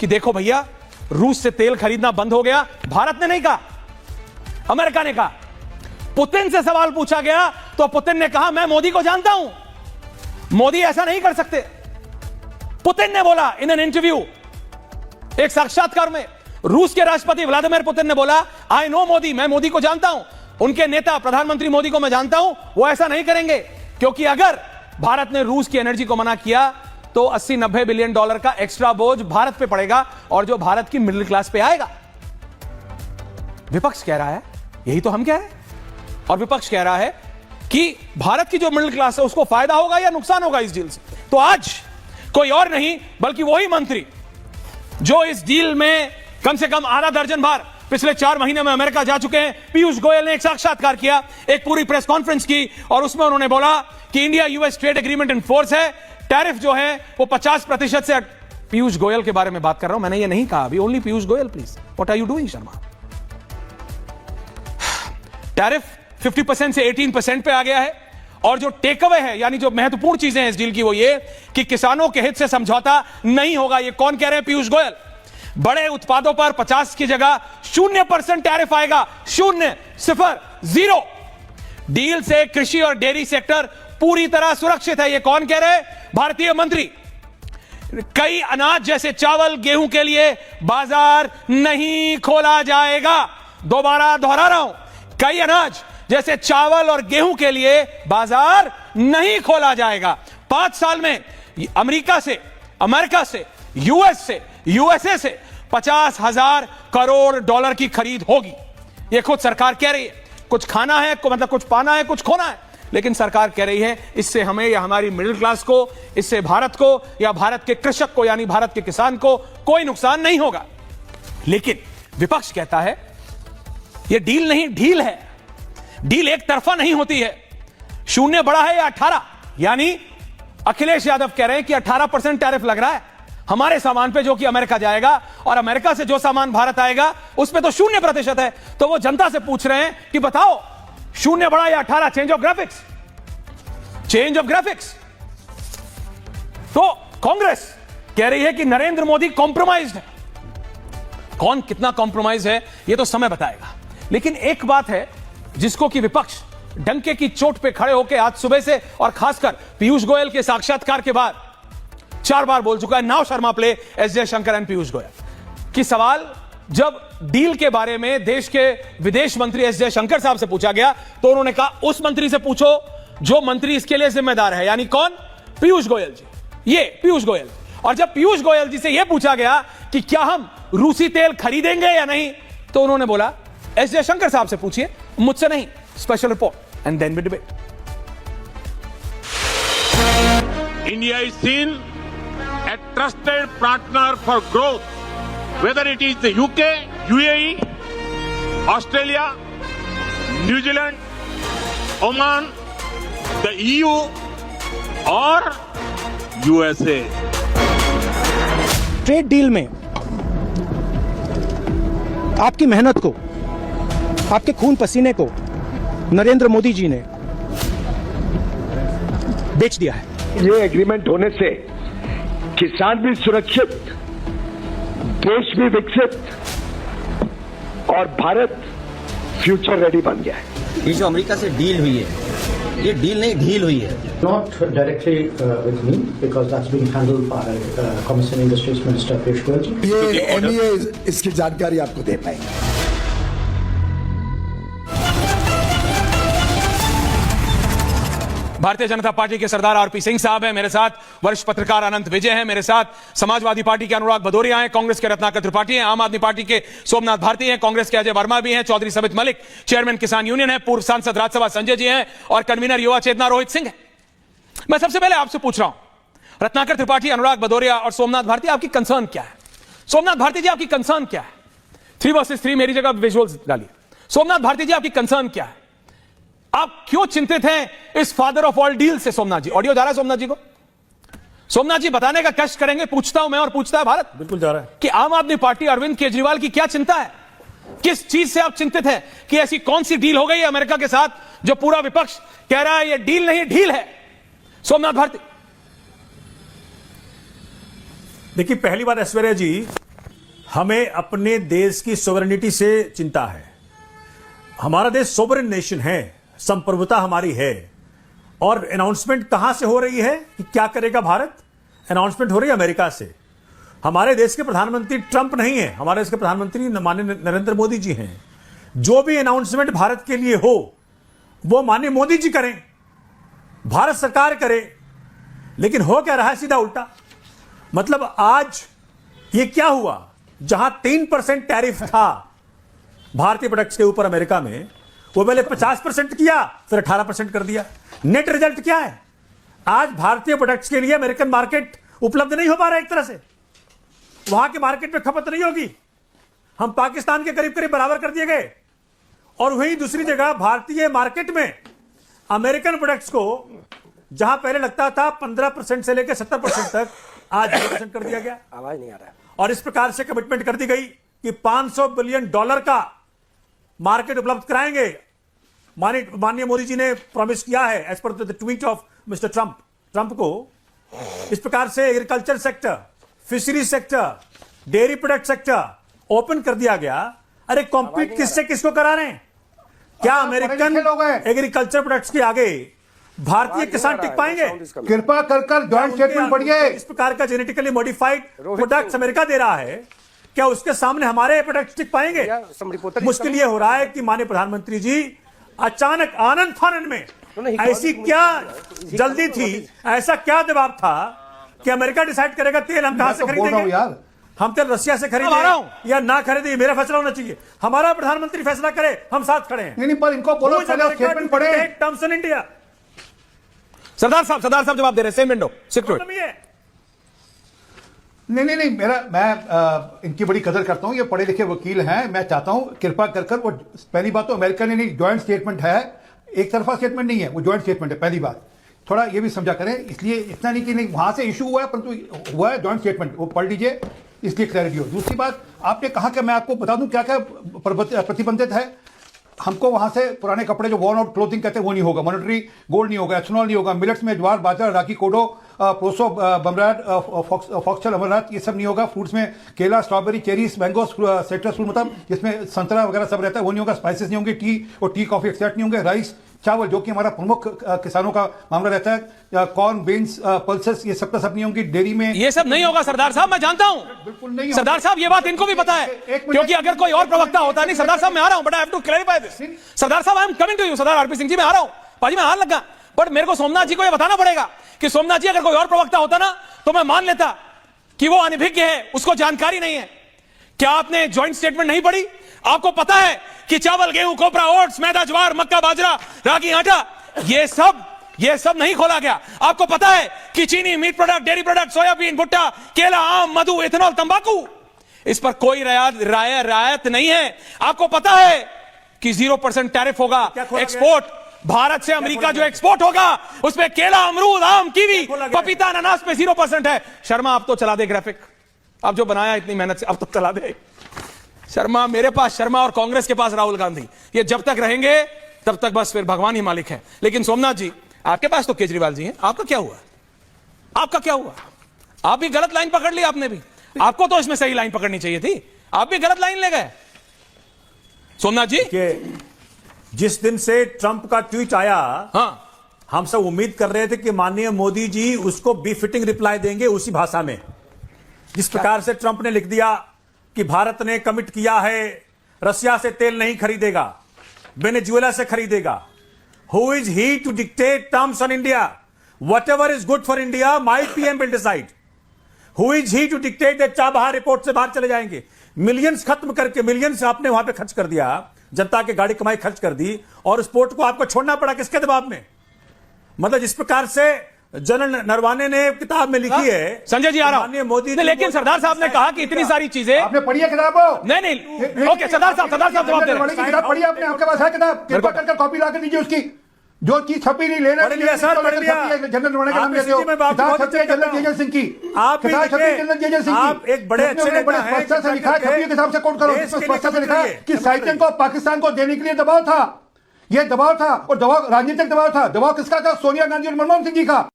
कि देखो भैया, रूस से तेल खरीदना बंद हो गया। भारत ने नहीं कहा, अमेरिका ने कहा। पुतिन से सवाल पूछा गया तो पुतिन ने कहा, मैं मोदी को जानता हूं, मोदी ऐसा नहीं कर सकते। पुतिन ने बोला इन एन इंटरव्यू, एक साक्षात्कार में रूस के राष्ट्रपति व्लादिमीर पुतिन ने बोला, आई नो मोदी, मैं मोदी को जानता हूं, उनके नेता प्रधानमंत्री मोदी को मैं जानता हूं, वो ऐसा नहीं करेंगे। क्योंकि अगर भारत ने रूस की एनर्जी को मना किया तो 80-90 बिलियन डॉलर का एक्स्ट्रा बोझ भारत पे पड़ेगा और जो भारत की मिडिल क्लास पे आएगा। विपक्ष कह रहा है, यही तो हम कह रहे हैं, और विपक्ष कह रहा है कि भारत की जो मिडिल क्लास है उसको फायदा होगा या नुकसान होगा इस डील से। तो आज कोई और नहीं बल्कि वही मंत्री जो इस डील में कम से कम आधा दर्जन बार पिछले 4 महीने में अमेरिका जा चुके हैं, पीयूष गोयल ने एक साक्षात्कार किया, एक पूरी प्रेस कॉन्फ्रेंस की और उसमें उन्होंने बोला कि India US trade agreement in force है, टैरिफ जो है वो 50% से। पीयूष गोयल के बारे में बात कर रहा हूं, मैंने ये नहीं कहा अभी, only Piyush Goyal please, what are you doing Sharma. Tariff 50% से 18% पे आ गया है और जो टेक अवे है, यानी जो महत्वपूर्ण चीजें हैं इस डील की, वो ये कि किसानों के हित से समझौता नहीं होगा। ये कौन कह रहे हैं? पीयूष गोयल। बड़े उत्पादों पर 50 की जगह 0% टैरिफ आएगा, 0 डील से कृषि और डेयरी सेक्टर पूरी तरह सुरक्षित है। ये कौन कह रहे हैं? भारतीय मंत्री। कई अनाज जैसे चावल, गेहूं के लिए बाजार नहीं खोला जाएगा। दोबारा दोहरा रहा हूं, कई अनाज जैसे चावल और गेहूं के लिए बाजार नहीं खोला जाएगा। 5 साल में अमेरिका से, यूएस से, यूएसए से 50,000 करोड़ डॉलर की खरीद होगी। यह खुद सरकार कह रही है। कुछ खाना है, मतलब कुछ पाना है, कुछ खोना है, लेकिन सरकार कह रही है इससे हमें या हमारी मिडिल क्लास को, इससे भारत को या भारत के कृषक को यानी भारत के किसान को कोई नुकसान नहीं होगा। लेकिन विपक्ष कहता है यह डील नहीं, ढील है। डील एक तरफा नहीं होती है। 0 बड़ा है या 18, यानी अखिलेश यादव कह रहे हैं कि 18% टैरिफ लग रहा है हमारे सामान पे जो कि अमेरिका जाएगा, और अमेरिका से जो सामान भारत आएगा उस पे तो 0% है। तो वो जनता से पूछ रहे हैं कि बताओ 0 बड़ा या 18, चेंज ऑफ ग्राफिक्स। तो कांग्रेस कह रही है कि नरेंद्र मोदी कॉम्प्रोमाइज्ड है। कौन कितना कॉम्प्रोमाइज है ये तो समय बताएगा। लेकिन एक बात है जिसको कि विपक्ष डंके की चोट पे खड़े होकर आज सुबह से और खासकर पीयूष गोयल के साक्षात्कार के बाद 4 बार बोल चुका है। Now Sharma play S Jaishankar and Piyush Goyal की सवाल जब डील के बारे में देश के विदेश मंत्री एस जयशंकर साहब से पूछा गया तो उन्होंने कहा उस मंत्री से पूछो जो मंत्री इसके लिए जिम्मेदार है, यानी कौन? पीयूष गोयल जी। ये पीयूष गोयल। और जब पीयूष गोयल जी से यह पूछा गया कि क्या हम रूसी तेल खरीदेंगे या नहीं, तो उन्होंने बोला एस जयशंकर साहब से पूछिए, मुझसे नहीं। Special report and then we debate. India is seen a trusted partner for growth, whether it is the UK, UAE, Australia, New Zealand, Oman, the EU or USA. Trade deal में आपकी मेहनत को, आपके खून पसीने को नरेंद्र मोदी जी ने बेच दिया है। ये एग्रीमेंट होने से किसान भी सुरक्षित, देश भी विकसित और भारत फ्यूचर रेडी बन गया है। ये जो अमेरिका से डील हुई है, ये डील नहीं ढील हुई है। Not directly with me because that's being handled by Commerce and Industries Minister Piyush Goyal ji. ये एमईए इसकी जानकारी आपको दे पाएंगे। भारतीय जनता पार्टी के सरदार आरपी सिंह साहब हैं मेरे साथ, वरिष्ठ पत्रकार अनंत विजय हैं मेरे साथ, समाजवादी पार्टी के अनुराग भदौरिया हैं, कांग्रेस के रत्नाकर त्रिपाठी हैं, आम आदमी पार्टी के सोमनाथ भारती हैं, कांग्रेस के अजय वर्मा भी हैं, चौधरी समित मलिक चेयरमैन किसान यूनियन है, पूर्व सांसद राज्यसभा संजय जी हैं और कन्वीनर युवा चेतना रोहित सिंह है। मैं सबसे पहले आपसे पूछ रहा हूं, रत्नाकर त्रिपाठी, अनुराग भदौरिया और सोमनाथ भारती, आपकी कंसर्न क्या है? सोमनाथ भारती जी, आपकी कंसर्न क्या है? 3 वर्सेस 3 मेरी जगह विजुअल्स डालिए। सोमनाथ भारती जी, आपकी कंसर्न क्या है? आप क्यों चिंतित हैं इस फादर ऑफ ऑल डील से? सोमनाथ जी, ऑडियो जा रहा है सोमनाथ जी को? सोमनाथ जी बताने का कष्ट करेंगे, पूछता हूं मैं और पूछता है भारत। बिल्कुल जा रहा है कि आम आदमी पार्टी अरविंद केजरीवाल की क्या चिंता है? किस चीज से आप चिंतित हैं कि ऐसी कौन सी डील हो गई है अमेरिका के साथ जो पूरा विपक्ष कह रहा है ये डील नहीं ढील है? सोमनाथ भारती। देखिए, पहली बात ऐश्वर्या जी हमें अपने देश की सोवरेनिटी से चिंता है। हमारा देश सोवरेन नेशन है, संप्रभुता हमारी है। और अनाउंसमेंट कहां से हो रही है कि क्या करेगा भारत? अनाउंसमेंट हो रही है अमेरिका से। हमारे देश के प्रधानमंत्री ट्रंप नहीं है, हमारे देश के प्रधानमंत्री माननीय नरेंद्र मोदी जी हैं। जो भी अनाउंसमेंट भारत के लिए हो वो माननीय मोदी जी करें, भारत सरकार करे। लेकिन हो क्या रहा है? सीधा उल्टा। मतलब आज ये क्या हुआ? जहां 3% टैरिफ था भारतीय प्रोडक्ट्स के ऊपर अमेरिका में, वो पहले 50% किया, फिर 18% कर दिया। नेट रिजल्ट क्या है? आज भारतीय प्रोडक्ट्स के लिए अमेरिकन मार्केट उपलब्ध नहीं हो पा रहा है। एक तरह से वहां के मार्केट में खपत नहीं होगी। हम पाकिस्तान के करीब करीब बराबर कर दिए गए। और वहीं दूसरी जगह भारतीय मार्केट में अमेरिकन प्रोडक्ट्स को जहां पहले लगता था 15% से लेकर 70% तक, आज 0% कर दिया गया। आवाज नहीं आ रहा है। और इस प्रकार से कमिटमेंट कर दी गई कि $500 बिलियन का मार्केट उपलब्ध कराएंगे। माननीय मोदी जी ने प्रॉमिस किया है as per the tweet of mister Trump को। इस प्रकार से agriculture sector, fisheries sector, dairy product sector open कर दिया गया। अरे कॉम्पीट किससे किसको करा रहे हैं? क्या अमेरिकन एग्रीकल्चर प्रोडक्ट्स के आगे भारतीय किसान टिक पाएंगे? कृपा कर जॉइंट स्टेटमेंट पढ़िए। इस प्रकार का जेनेटिकली मॉडिफाइड प्रोडक्ट्स अमेरिका दे रहा है, क्या उसके सामने हमारे प्रोडक्ट्स टिक पाएंगे? मुश्किल ये हो रहा है कि माननीय प्रधानमंत्री जी अचानक आनंद फानन में ऐसी क्या जल्दी थी, ऐसा क्या दबाव था कि अमेरिका डिसाइड करेगा तेल हम कहां से खरीदेंगे? यार हम तेल रशिया से खरीदें या ना खरीदें, मेरा फैसला होना चाहिए। हमारा प्रधानमंत्री फैसला करे, हम साथ खड़े हैं। नहीं, पर इनको बोलो स्टेटमेंट पढ़े। Terms in India. सरदार साहब जवाब दे रहे हैं। Same window security. नहीं, मैं इनकी बड़ी कदर करता हूं। ये पढ़े लिखे वकील हैं। मैं चाहता हूं कृपा कर वो, पहली बात तो अमेरिका ने नहीं, जॉइंट स्टेटमेंट है, एक तरफा स्टेटमेंट नहीं है, वो जॉइंट स्टेटमेंट है। पहली बात थोड़ा ये भी समझा करें। इसलिए इतना नहीं कि नहीं वहां से इशू हुआ है, परंतु हुआ है जॉइंट स्टेटमेंट, वो पढ़ लीजिए, इसलिए क्लैरिटी हो। दूसरी बात, आपने कहा कि मैं आपको बता दूं क्या क्या प्रतिबंधित है। हमको वहां से पुराने कपड़े जो वॉर्न आउट क्लोथिंग कहते हैं वो नहीं होगा, मॉनेटरी गोल्ड नहीं होगा, एथनॉल नहीं होगा, मिलेट्स में ज्वार बाजरा रागी कोडो प्रोसो बमराट फॉक्सटेल अमरनाथ ये सब नहीं होगा। फ्रूट्स में केला strawberry cherries mango citrus fruit मतलब जिसमें संतरा वगैरह सब रहता है वो नहीं होगा। स्पाइसेस नहीं होंगे, टी और टी कॉफी एक्सट्रैक्ट नहीं होंगे। राइस चावल जो कि हमारा प्रमुख किसानों का मामला रहता है, कॉर्न बीन्स पल्सेस ये सब का सब नहीं होंगे। डेयरी में ये सब नहीं होगा सरदार साहब, मैं जानता हूं। बिल्कुल नहीं सरदार साहब ये बात इनको भी पता है, क्योंकि अगर कोई और प्रवक्ता होता नहीं। सरदार साहब मैं आ रहा हूं, but I have to clarify this. सरदार साहब I am coming to you. सरदार आरपी सिंह जी मैं आ रहा हूं। पाजी मैं हाथ लगा, बट मेरे को सोमनाथ जी को यह बताना पड़ेगा कि सोमनाथ जी अगर कोई और प्रवक्ता होता ना तो मैं मान लेता कि वो अनभिज्ञ है, उसको जानकारी नहीं है। क्या आपने ज्वाइंट स्टेटमेंट नहीं पढ़ी? आपको पता है कि चावल गेहूं कोपरा ओट्स मैदा ज्वार मक्का बाजरा रागी आटा ये सब नहीं खोला गया। आपको पता है कि चीनी meat product dairy product soybean भुट्टा केला आम मधु इथेनॉल तंबाकू इस पर कोई रियायत नहीं है। आपको पता है कि 0% टैरिफ होगा। एक्सपोर्ट भारत से अमेरिका जो एक्सपोर्ट होगा उसमें केला अमरूद आम कीवी पपीता अनानास पे 0% है। शर्मा आप तो चला दे ग्राफिक, आप जो बनाया इतनी मेहनत से अब तो चला दे। शर्मा मेरे पास शर्मा और कांग्रेस के पास राहुल गांधी, ये जब तक रहेंगे तब तक बस फिर भगवान ही मालिक है। लेकिन सोमनाथ जी आपके पास तो केजरीवाल जी हैं, आपका क्या हुआ? आपका क्या हुआ? आप भी गलत लाइन पकड़ ली आपने भी। आपको तो इसमें सही लाइन पकड़नी चाहिए थी, आप भी गलत लाइन ले गए। सोमनाथ जी जिस दिन से ट्रंप का ट्वीट आया, हाँ हम सब उम्मीद कर रहे थे कि माननीय मोदी जी उसको बिफिटिंग रिप्लाई देंगे उसी भाषा में। जिस प्रकार से ट्रंप ने लिख दिया कि भारत ने कमिट किया है रशिया से तेल नहीं खरीदेगा, वेनेजुएला से खरीदेगा। Who is he to dictate terms on India? Whatever is good for India, my PM will decide. Who is he to dictate that Chabahar report से बाहर चले जाएंगे? मिलियंस खत्म करके मिलियंस आपने वहां पे खर्च कर दिया, जनता के गाड़ी कमाई खर्च कर दी, और उस पोर्ट को आपको छोड़ना पड़ा किसके दबाव में? मतलब जिस प्रकार से जनरल नरवाने ने किताब में लिखी है। संजय जी आ रहा हूं। मोदी लेकिन सरदार साहब ने कहा कि इतनी सारी चीजें आपने पढ़ी है किताब? नहीं ओके सरदार साहब जवाब दे रहे हैं। किताब पढ़ी आपने? आपके पास है किताब? कृपा करके कॉपी ला के दीजिए उसकी। जो चीज छपी नहीं लेना जनरल नरवाने का नाम लेते हो। किताब छपी है जनरल जेजल सिंह की। किताब छपी है जनरल जेजल सिंह की। एक बड़े अच्छे बड़े स्पष्टता से लिखा है, छपी किताब से कोट करो। स्पष्टता से लिखा है कि साइटन को पाकिस्तान को देने के लिए दबाव था। यह दबाव था, और दबाव राजनीतिक दबाव था। दबाव किसका था? सोनिया गांधी और मनमोहन सिंह जी का।